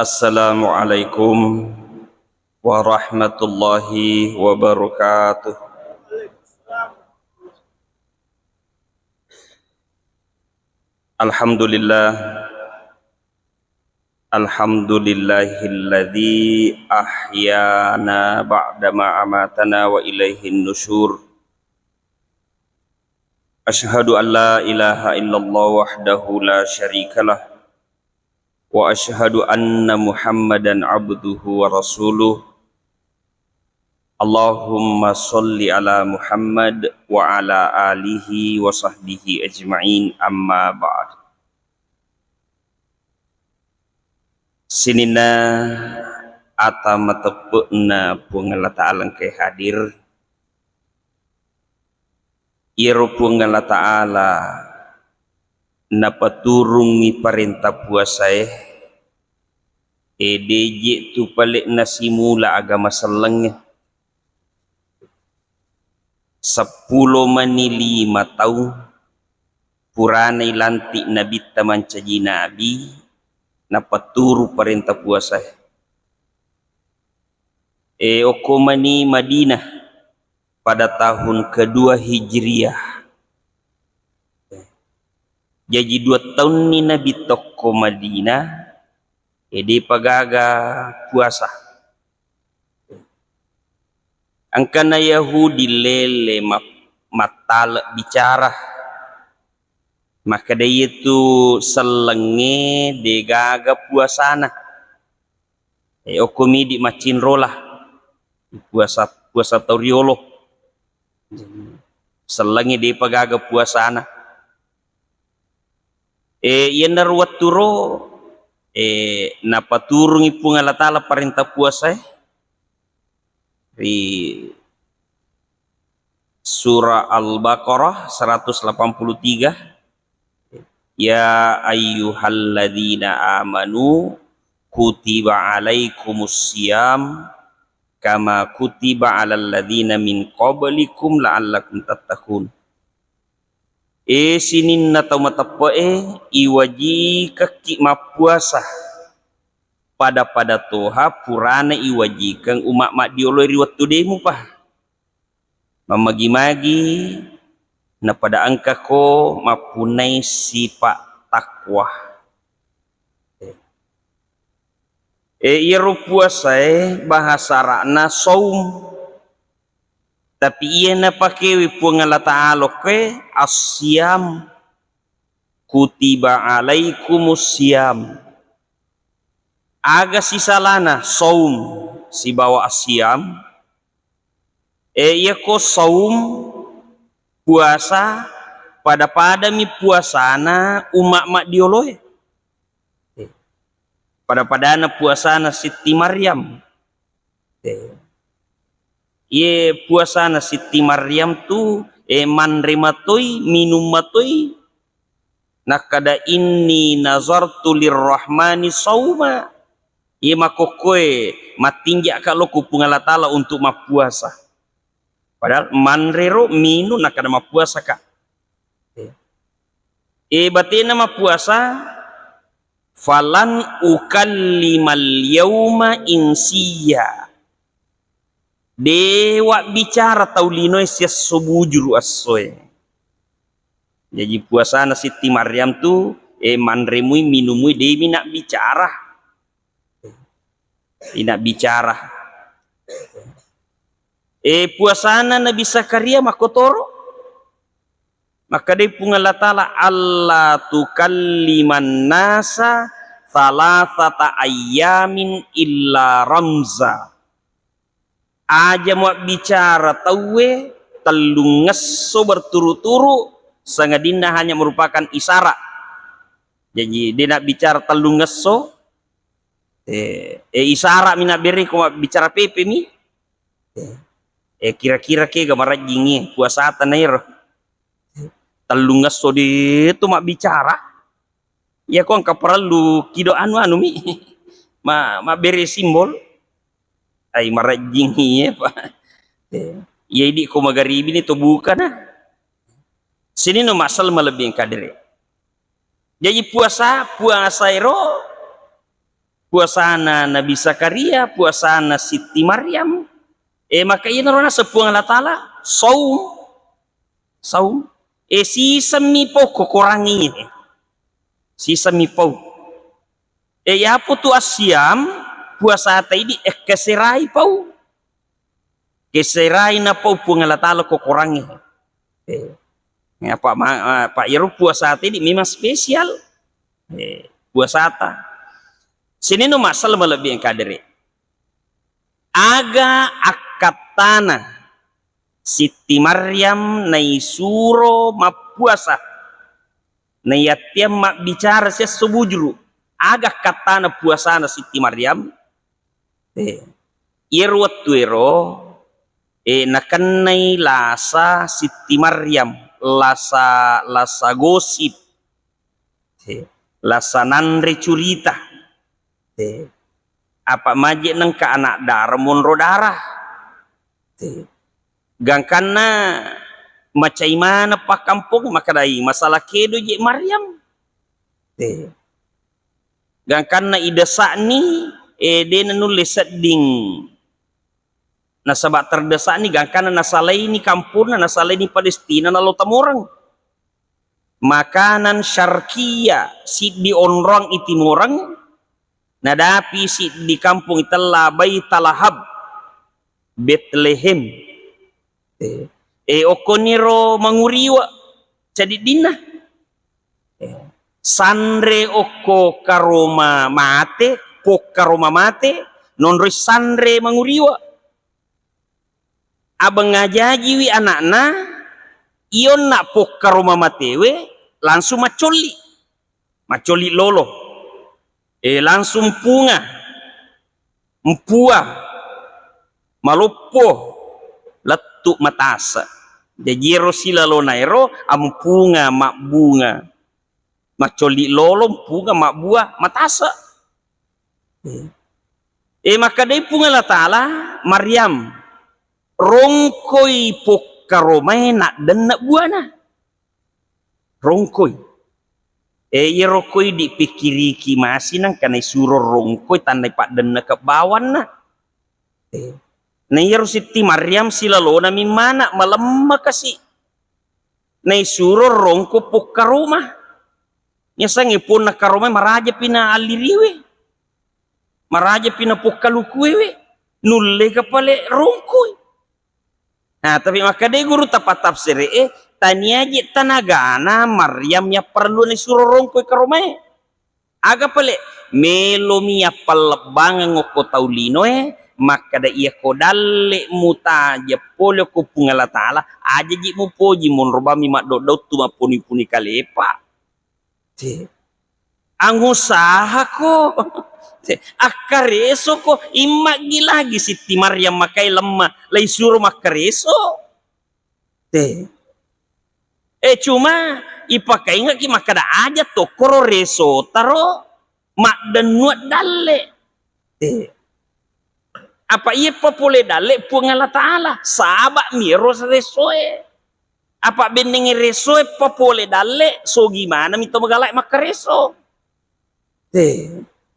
Assalamualaikum warahmatullahi wabarakatuh. Alhamdulillah, alhamdulillahilladzi ahyana ba'dama amatana wa ilaihin nusyur. Asyhadu an la ilaha illallah wahdahu la syarikalah wa asyhadu anna Muhammadan abduhu wa rasuluh. Allahumma sholli ala Muhammad wa ala alihi wa sahbihi ajma'in, amma ba'd. Sinina atama tepukna pungan ta'ala ke hadir iro pungan ta'ala napaturungi perintah puasa DJ tu palik nasimula agama selengnya 10 mani 5 tahun purana ilantik nabi taman caji nabi napaturu perintah puasa okomani Madinah pada tahun kedua Hijriah. Jadi 2 tahun ni Nabi toko Madinah di pagaga puasa. Angkana Yahudi lele matal bicara. Maka dia itu selenge degaga puasana. Okomi di macin rolah puasa tauriolo. Selenge dia pagaga puasana. Yang naruat turo napaturungi pungan ta'ala perintah puasa di surah Al-Baqarah 183. Ya ayyuhalladzina amanu kutiba alaikumus siyam kama kutiba alal ladzina min qablikum la'allakum tattaqun. Sinin na tau matapa iwaji kaki mapuasa pada toha purana iwaji kang umak mak diolori waktu demo pah mamagi-magi na pada angka ko mapunai sifat takwa. Iro puasa bahasa rakna saum, tapi ia na pakai pungan ta'ala ke asyam kutiba alaikumus syam. Aga sisalana saum si bawa asyam. Ia ko saum puasa pada mi puasana umak dioloe. Pada puasana Siti Maryam. Ye puasana Siti Maryam tu manrimatoi minum matoi nakada inni nazartu lirrahmani sauma. Ye makokoe matinjak kalau kupungan ta'ala untuk mapuasa. Padahal manrero minu nakada mapuasa kak. Batina mapuasa falan ukallimal yauma insiya. Dewa bicara taulino sias sobujuru asoe. Jadi puasa na Siti Maryam tu manremui minumui dewi nak bicara. Tidak bicara. Puasana Nabi Zakaria makotoro. Maka dia pungan ta'ala Allah tukalliman nasa thalathata ayyamin illa ramza. Aja mau bicara tawe telung ngeso berturu-turu sangadina hanya merupakan isyarat. Jadi dia nak bicara telung ngeso isyarat mina beri ko bicara pepe mi. Kira-kira ke gambar jingi puasa tanair. Telung ngeso di itu mak bicara. Ya kok angka perlu kido anu mi. Ma beri simbol. Ay marajing ya pak. Ya di ko magaribi ni to bukan na. Sini no masal malebih kadire. Jadi puasa iro puasana Nabi Zakaria, puasana Siti Maryam. Maka ini rona sepuang Allah Ta'ala saum. Si semipo kokorangi si semipo. Ya apa tu asyam puasa tadi keserai pau. Keserai na pau puang Allah Ta'ala kokorangi. Ya Pak Iru puasa tadi memang spesial. Puasa ta. Sini no masalah melebih yang kadere. Aga akatana Siti Maryam naisuro mapuasa. Nayatiam mak bicara sesubujuru. Aga katana puasana Siti Maryam. Irwat tuero. Nakanay lasa Siti Maryam. Lasa gosip. Lasa nandre curita. Apa majik nang ka anak darmon rodara. Gangkana macai mana pak kampung makadai masalah kedo je Maryam. Gangkana idesak ni dia nulis seding. Nasabak terdesak ni gangkana nasalai ni kampung nasalai ni Palestina nalo tamorang. Makanan syarkia si di onrong itimorang nadapi si di kampung itala Baitalahab Bethlehem. Okoniro manguriwa jadi dina. Sandre oko karoma mate, pok karoma mate, nonroi sandre manguriwa. Abang ngajaji wi anakna, ion nak pok karoma matewe, langsung macoli lolo. Langsung punga, empua, malopo, letuk matasa. Jadi sila lo nairo, ampunga mak bunga. Macoli lolo, punga mak buah, matasa. Maka dia punga la ta'ala, Maryam. Rongkoi pokaromai nak dan nak buah na. Rongkoi. Rokoi dipikiri kimasi nang kanai suruh rongkoi tandai pak dan nak kebawan na. Nah Siti Maryam silalo nami mana malam makasih. Nah suruh rongko pokaroma. Nyasang ipon na karomai maraja pina aliriwe. Maraja pina pokalukuwe. Nulle kapale rongkoi. Nah, tapi maka dia guru tapat tafsir tanya aja tanagana Maryam ya perlu ni suruh rongkoi karomai. Aga pale melomia palebangan ngoko taulino maka da iya kodale mutaja polio ko pungala taala aja ji mu poji mon robami mak dodot tu puni kalepa. Angusaha ko. Akareso ko imagi lagi Siti Maryam makai lemah lai suruh makareso. Cuma ipakai nggak ki makada aja to koro reso taro mak dan nuat dale. Apa iya popole dale pungala taala sabak miro resoe. Apa bendengi resoe popole dale so gimana mito magalai makareso.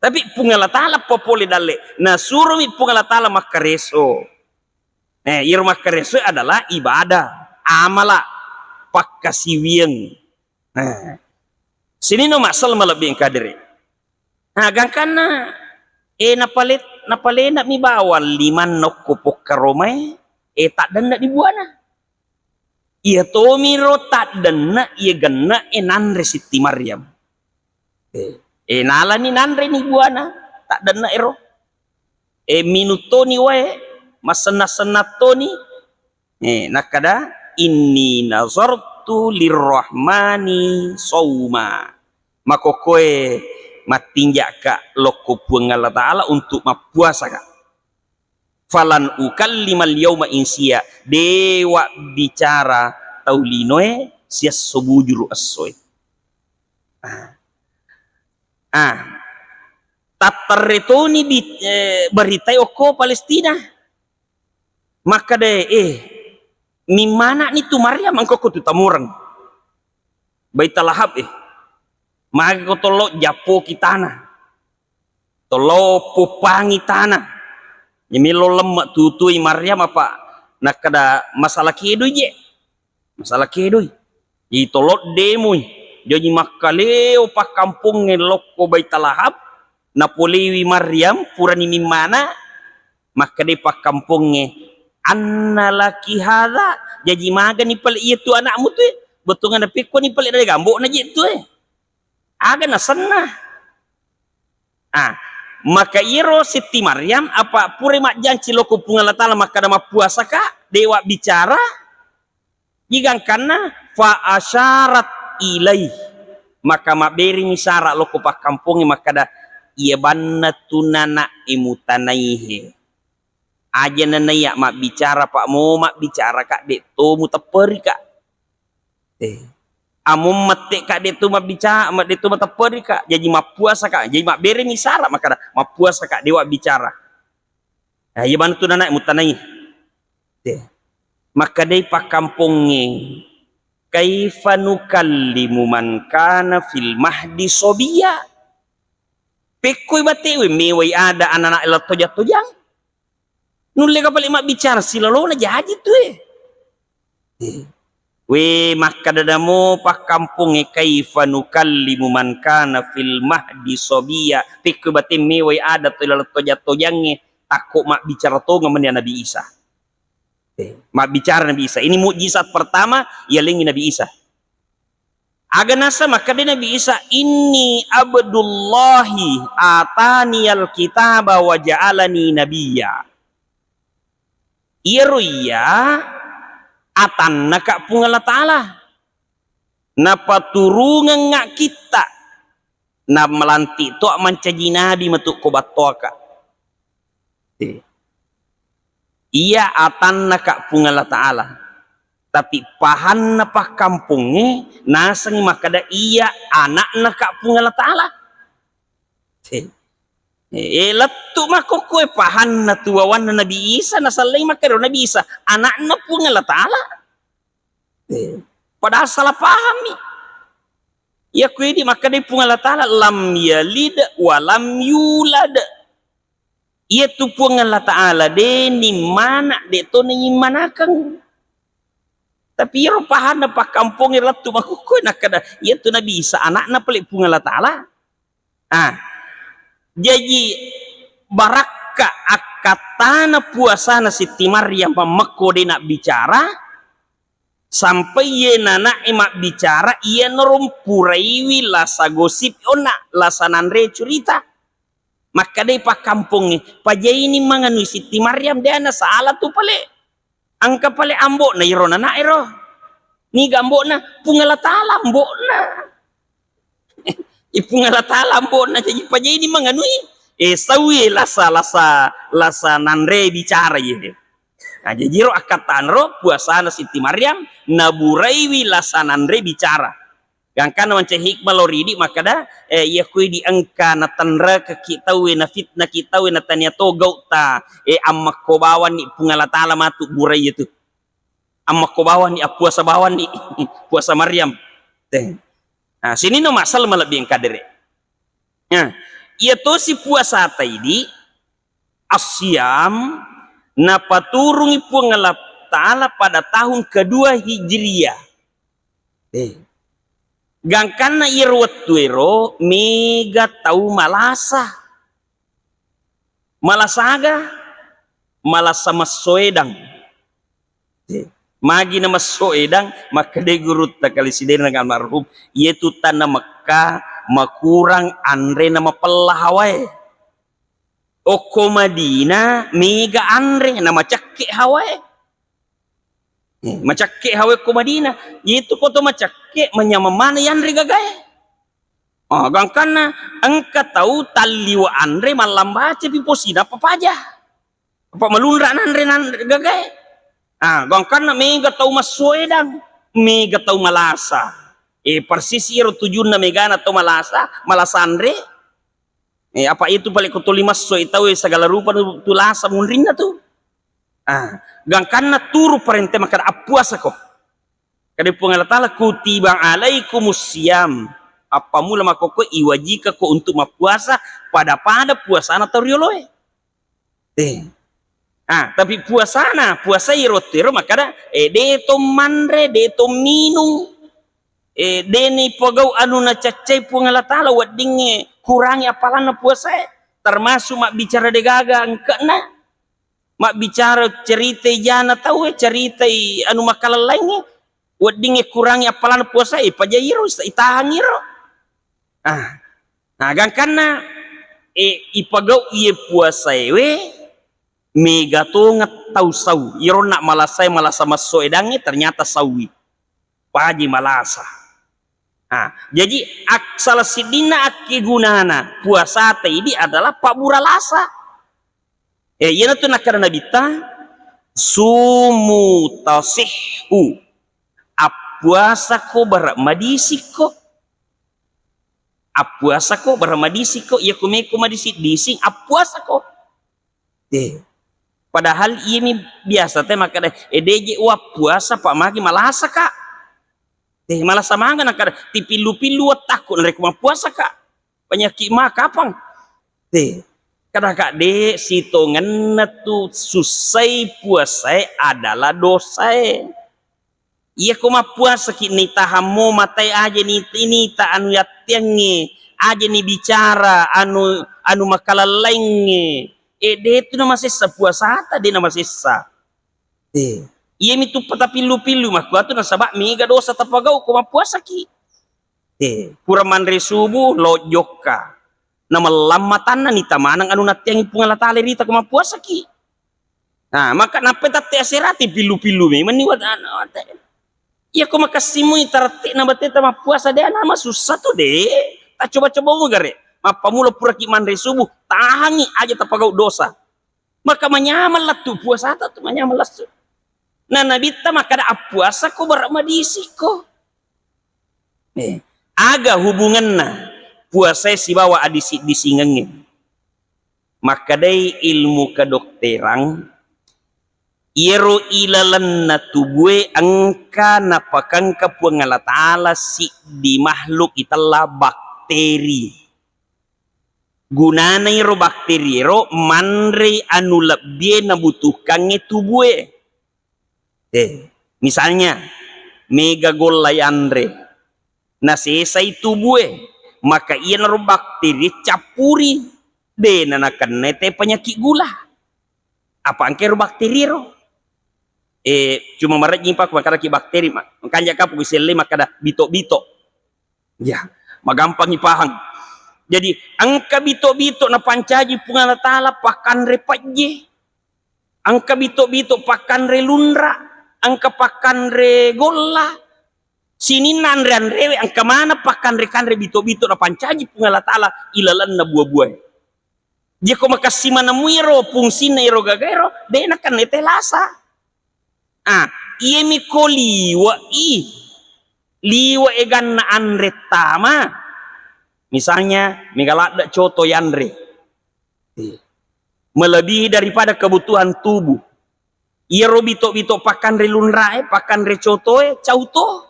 Tapi pungala ta'ala popole dale. Nah suruh mi pungala ta'ala makareso. Ir makareso adalah ibadah. Amala. Pakasiwiyeng. Nah. Sini no masal malabing kadere. Nah gangkana. Napalit mi bawal liman no kupok karomay. Tak dana di buana. Iya to miro tak dana. Iya gana nanre Siti Maryam. Nala ni nanre ni buana tak dana ero. Minuto ni wae masena-senato ni. Nakada inni nazartu lirrahmani sauma. Makokoe matinjak ka loko puangala ta'ala untuk mapuasa ka. Falan ukallimal yauma insia. Dewa bicara taulinoe sias sobujuru asoy. Tatarretoni beritai oko Palestina. Maka mimana ni tu Maryam angko tu tamurang. Baitalahab maka ko tolo japo kitana. lo pupangi tanah milo lemak tutui Maryam apa nak kada masalah kedoi je masalah kedoi itu lo demo jadi makaleo pa kampung ngeloko Baitalahab na polewi Maryam purani mimana maka de pa kampungnya anna laki hadha jadi maga ni pal itu anakmu tu betul ngana pikko ni pal dari gambok na je tu aga na sana maka iro Siti Maryam apa pure mak janci loko pungal tala maka dama puasa ka dewa bicara jigang kana fa asyarat ilai maka mak beri misara loko pak kampungi maka da iya banna tunana imutanaihe aja nanaya mak bicara pak mau mak bicara kak dek to mu teperi kak amum mate kak dek tu mak bicara mak dek tu mak teperi kak jadi mak puasa kak jadi mak beri misara maka da mak puasa kak dewa bicara iya banna tunana imutanaihe maka dai pak kampungi kaifa nukallimu man kana fil mahdi sobiya pekoi batewe mewai ada anak-anak ila tojang nulle kapal mak bicara silalo na jaji tu we maka dadamo pak kampungi kaifa nukallimu man kana fil mahdi sobiya pekoi bate mewai ada ila tojang takut mak bicara to ngamen Nabi Isa mak bicara Nabi Isa ini mukjizat pertama ya lengi Nabi Isa aga nasa maka dia Nabi Isa inni abdullahi ataniyal kitaba wa ja'alani nabiyya iruya atan naka pungal ta'ala napaturungan ngak kita na melanti to mancaji nabi matuk kobatoka iya atan naka pungal ta'ala tapi pahan napa kampungnya nasang makada iya anak naka pungal ta'ala letu mako kue pahan na tuawan na Nabi Isa nasalay makaro Nabi Isa anak na pungal ta'ala padahal salah paham ya kue di makada pungal ta'ala lam yalid walam yulad iya tu pungal ta'ala de ni mana de to ni manakang tapi iro pahan na pa kampung iro tu makukoy nakada iya tu Nabi Isa anak na pelik pungal ta'ala jadi baraka akatana puasa na Siti Maryam pameko de nak bicara sampai ye nana emak bicara iya norumpuraiwi lasa gosip ona lasa nanre cerita maka dai pak kampung pajai ini manganu Siti Maryam dia na salah tu pale angka pale ambok na iro na iro ni gambok na pungala tala ambok na ipungala tala ambok na jadi pajai ini manganu sawi lasa nanre bicara ye jadi ro akatan ro puasa na Siti Maryam naburaiwi lasa nanre bicara gangkan macam hikmah loridi maka dah ia kui diangka na tanra ke kita we na fitna kita we na tanya to gauta amma ko bawan ni pungala tala matu burai itu amma ko bawan ni puasa bawan ni puasa Maryam sini no masal malabing kadere ia to si puasa taidi asyam na paturungi pungala tala pada tahun kedua Hijriyah gangkan na irwat tuero mega tau malasa masoedang magi nama soedang maka de gurut takali sidir dengan marhum yaitu tanah Mekah makurang andre nama pelahawai oko Madinah mega andre nama cakek hawai macake hawe ko Madinah itu koto macake menyama mana yang rigagay gangkana angka tahu taliwa andre malam baca piposina papaja apa melunra andre gagay gangkana mega tahu masoedang mega tahu malasa persis iro tujuna megana tahu malasa andre apa itu balik koto lima so itawe segala rupa tulasa munrinna tuh gangkan na turu perintah maka puasa ko kadi pungal ta'ala kutiba alaikumus siyam apa mula makoko iwajika ko untuk mapuasa pada puasana atau rioloe. Tapi puasa irotero makada deto manre deto minung deni pogau anu na cacai pungalatala wadinge kurangi apalana puasa termasuk mak bicara degaga engkena mak bicara cerita jana tahu cerita anu makala lainnya wadinge kurangi apalana puasa pajairo itahangiro gangkana ipagau iye puasa mega tongat tau sau iro nak malasai malasa maso edangi ternyata sawi paji malasa. Jadi salah sidina aki gunana puasa ini adalah pak buralasa. Iya tu nak karena bita sumu tasihu apuasa ko baramadisiko apuasa ko baramadisiko iya kumeko madisi dising apuasa ko. Padahal ini biasa teh maka edeje wa puasa pak magi malasa kak. Malah sama nak tipilu-pilu takut mereka puasa kak. Penyakit mah kapang. Kadang kak de sitongan tu susai puasa adalah dosa. Iya kuma puasa kini tahamu matai aja ini ta anu yatiangi aja ni bicara anu makala lainnya. De itu nama sisa puasa ata de nama sisa. Iya mitu pata pilu-pilu mah kuatu nasabak miga dosa tapagau kuma puasa ki. Pura manre subuh lo joka. Nama lamatan ni tamanang anu natiangi pungalatale rita kuma puasa ki. Maka napa tate aserati pilu-pilu me maniwat iya kuma kasimu itarati na bateta ma puasa de nama susah tu de. Tak coba-coba mo gare. Apa mula pura ki manre subuh tahangi aja tapagau dosa. Maka manyaman lah tu puasa tu manyaman lah tu. Nah nabita maka ada puasa ko baramadisiko. Aga hubungan na puasa si bawa adisi disingengin. Maka day ilmu kedokteran iro ilalan na tubuhe angka napakangka pungalatala si di makhluk itala bakteri. Gunana iro bakteri iro manre anu lebih nabutuhkannya tubuhe. Misalnya mega golai andre nasesai tubuhe maka iya naro bakteri capuri de nanakan nete penyakit gula apa angker bakteri ro cuma marat nyimpak makara ki bakteri makanya kapu giselle makada bito-bito ya magampang ipahang. Jadi angka bito-bito na pancaji pungalatala pakan repaje angka bito-bito pakan relunra angka pakan re golla sini nanre angka mana pakan re bito-bito na pancaji pungalatala ilalan na buah-buah dia ko makasih mana muiro fungsi na iro gagairo de na kan etelasa iye mi ko liwa egan na andre tama. Misalnya megalada coto yandre melebihi daripada kebutuhan tubuh. Iya bito-bito pakan re lunrae pakan re cotoe cauto.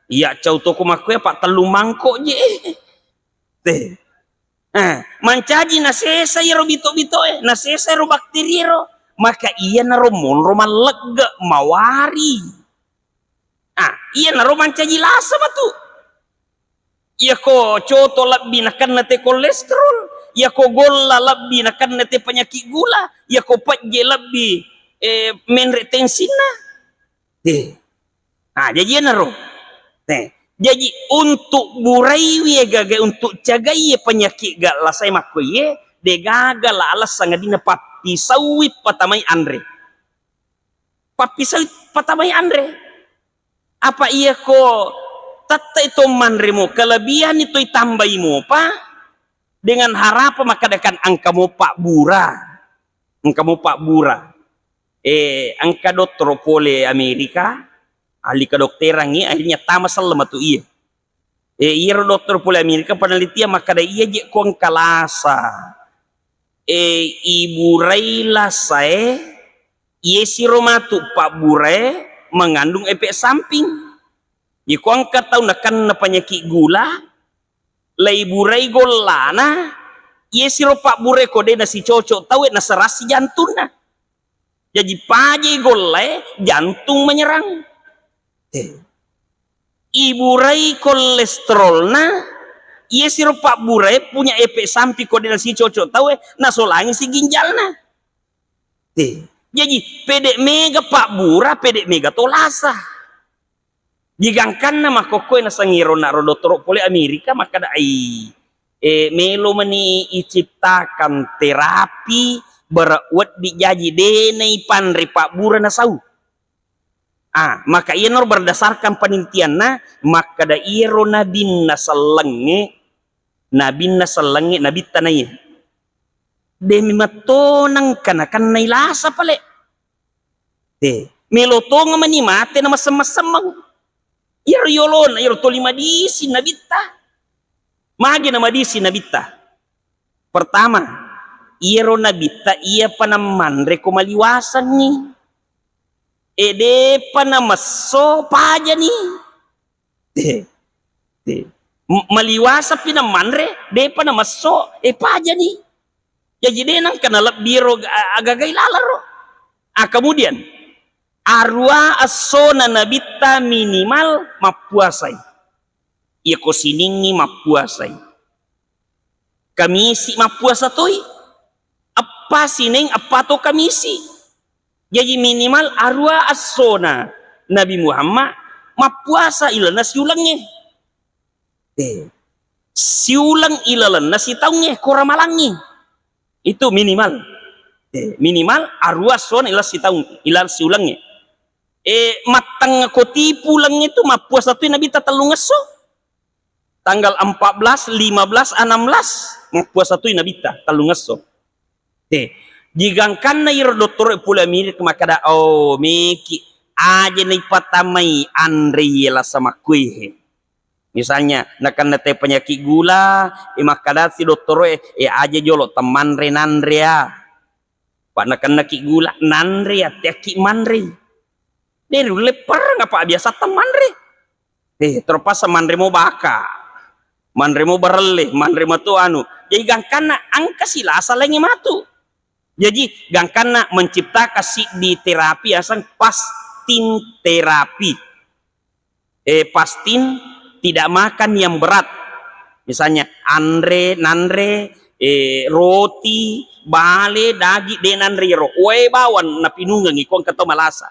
Iya cauto kumakue pak telu mangkok je. Mancaji nasesa iro bito-bito nasesa iro bakteri iro maka iya naro roman lega mawari. Iya naro mancaji lasa batu. Iya ko coto lebih nakan nate kolesterol, iya ko golla lebih nakan nate penyakit gula, iya ko patje lebih menretensina. Jadi naro. Jadi untuk burai gaga untuk cagai penyakit gak lasai makoye de gaga la alas sangadina papi sawit patamai andre. Papi sawit patamai andre. Apa iya ko tata itu manremo kelebihan itu itambahimu pa dengan harapan maka dekan angka mo pak bura angka dokter pole Amerika ahli kedokteran ini akhirnya tamat selama tu iya dokter pole Amerika penelitian maka da iya je kong kalasa ibu Raila saya iya si romatu pak bure mengandung efek samping Iko angkat tahu nakan na penyakit gula, lay buray golana, iya siro pak buray kode na si cocok tahu na serasi jantung na. Jadi paje golai jantung menyerang. Iburai kolesterol na, iya siro pak buray punya efek samping kode na si cocok tahu na solangi si ginjal na. Jadi pedek mega pak bura, pedek mega tolasa. Digangkan nama kokoi na sangiro na rodotoro pole Amerika maka da ai melo mani iciptakan terapi berawat dijaji denai panri pak bura na sau. Maka ia nor berdasarkan penelitian na maka da iro nabinna selenge nabi tanaya. Demi matonang kanakan nailasa pale. Melotong mani mate na masam-masamang. Iro yolon, iro toli madisi nabita. Magi na madisi nabita. Pertama, iro nabita iya panaman rekomaliwasan ni. Ede panamaso paja ni. Maliwasa pinamanre, de panamaso paja ni. Jadi denang kanalap biro agagay lalaro. Kemudian arwa asona nabita minimal mapuasay. Iya ko siningi mapuasay. Kamisi mapuasa toy. Apa sining apa to kamisi. Jadi minimal arwa asona Nabi Muhammad mapuasa ilana siulangnya. Siulang ilana si taungnya koramalangi. Itu minimal. Minimal arwa asona ila si taung ila siulangnya. Matang koti pulang itu mapuasa tu Nabi tatalung aso. Tanggal 14, 15, 16 mapuasa tu Nabi tatalung aso. Jigangkan na iro doktor pula mirip makada meki aja na ipatamay andre yela sama kue. Misalnya nakan nate penyakit gula, makada si doktor aja jolo teman renandrea. Pak nakan naki gula nandrea teki manre. Dari lepar ngapa biasa teman re. Terpaksa manre mau baka. Manre mau berleh, manre mau tu anu. Jadi gangkan na angka sila asal lagi matu. Jadi gangkana menciptakan si di terapi asal pastin terapi. Pastin tidak makan yang berat. Misalnya nandre, roti, bale, daging, denandre ro. Bawan na pinungang ikon kato malasa.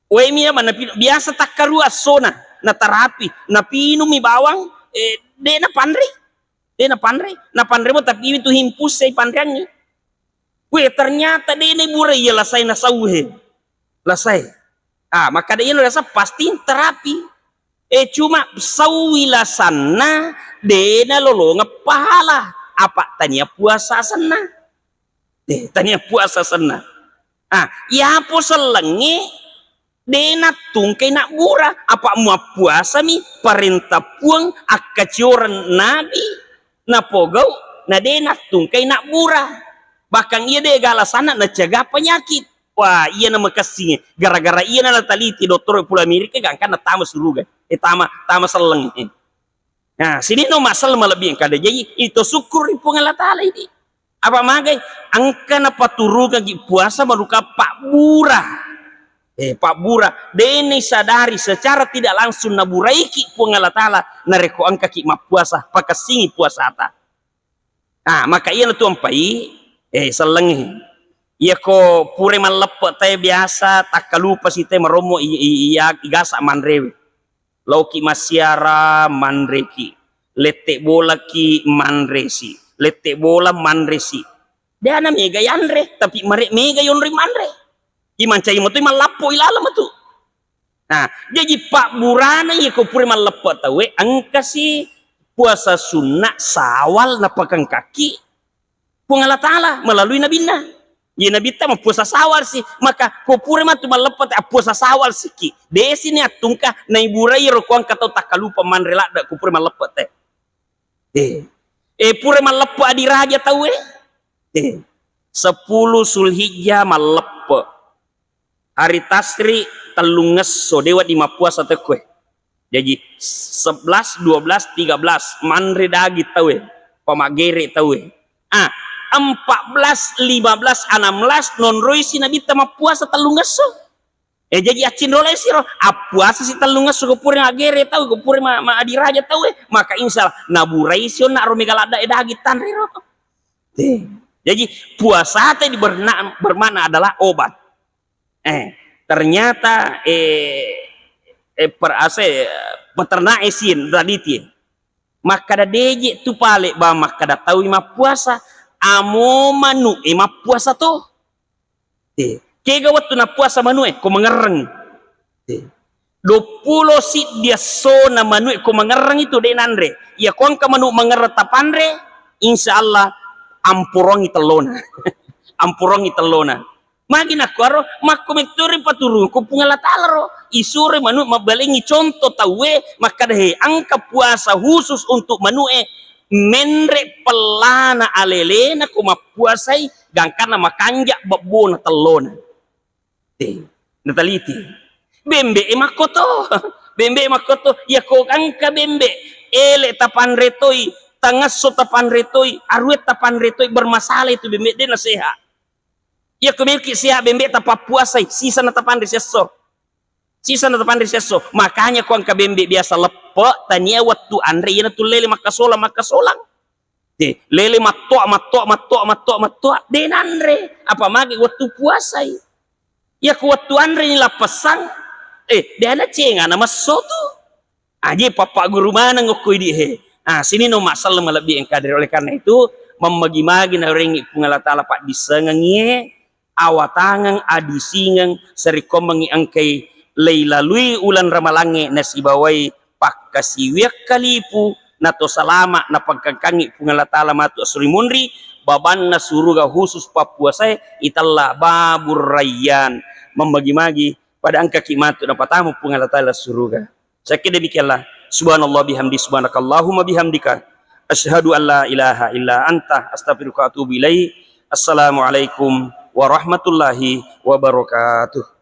Miya man biasa takaru asona na terapi, na pinumi bawang, na pandre mo tapi itu himpus say pandrangnya. Ternyata dia ini burai ya lasai na sauhe. Lasai. Maka dia ini rasa pasti terapi. Cuma sauila sana dena lolonga pahala. Apa tanya puasa sana? Tanya puasa sana. Ya po selengi dena tungkay nak murah. Apa mua puasa mi perintah puang akacuran nabi na pogau na dena tungkay nak murah. Bahkan ia deh galasana na jaga penyakit. Wah, iya nama kasih gara-gara iya na taliti dokter pula Amerika kan na tama suruga. Tama seleng. Nah, sini no masal malebih kada jadi itu syukur di Allah Taala ini. Apa magai angka na paturuga puasa maruka Pak Bura. Pak Bura dene sadari secara tidak langsung na buraiki Allah Taala na reko angka ki puasa pakasingi puasa ata. Maka iya na tuan pai selengi iya ko pure malepet tay biasa tak kalupa si tay maromo iya igasa manrewe lauki masyara manreki letek bola ki manresi letek bola manresi dia na mega yanre tapi mega yonri manre iman cai mo tu malapo ilala mo tu. Jadi Pak Burana iya ko pure malepet tawe angka si puasa sunnah sawal na pakang kaki Allah Ta'ala melalui Nabi na. Ya Nabi ta puasa sawal sih. Maka kupure matu malepat puasa sawal sih ki. Desi ni atungka na iburai rokuang katau takalupa manrela da kupure malepat pure malepat adi raja tahu 10 Zulhijjah malepat. Hari tasri telunges so dewa di mapuasa tekwe. Jadi 11, 12, 13 manre dagi tahu pamagere tahu 14, 15, 16 non roy si nabi tama puasa talungaso jadi acin rolai siro puasa si talungaso kupure agere tahu kupure ma adiraja tahu maka insya Allah naburai sio nak romegalada dagi tanre ro jadi puasa tadi bermakna adalah obat ternyata peternak esin raditi maka da deje tu pale ba maka da tahu ima puasa amo manu ima puasa to kega waktu na puasa manu ko mengereng 20 si dia so na manu ko mengereng itu de nandre ya kon ka manu mengeretapanre insyaallah ampurongi telona ampurongi telona magina kuaro makomenturi paturu ko pungala talaro isure manu mabalingi contoh tawe maka deh angka puasa khusus untuk manu menre pelana alelena ko mapuasai gangkana makanja babona telona nataliti bembe makoto ya ko angka bembe ele tapan retoi tangaso tapan retoi arwet tapan retoi bermasalah itu bembe de na sehat ya kemilki siya bembe tapa puasa sisa na tapan reseso makanya ko ang kabembe biasa lepo tania waktu andre yana tu lele makasolang lele mato den andre apa magi waktu puasa ya ko waktu andre ni lapasang dia na cenga na masoto aje papa guru mana ngokoi di sini no masalah melebihi engkader oleh karena itu memagi-magi na ringi pungala tala pak disengengie awatangang adisingang serikomangi angkai leilalui ulan ramalange nasibawai pakkasiwiak kalipu nato salama na pagkangkangi pungalatala matu asurimunri baban na suruga khusus Papua saya italla babur rayyan membagi-magi pada angka kimatu na patamu pungalatala suruga saya kira demikianlah subhanallah bihamdi subhanakallahumma bihamdika asyhadu an la ilaha illa anta astaghfiruka wa atubu ilaik assalamualaikum warahmatullahi wabarakatuh.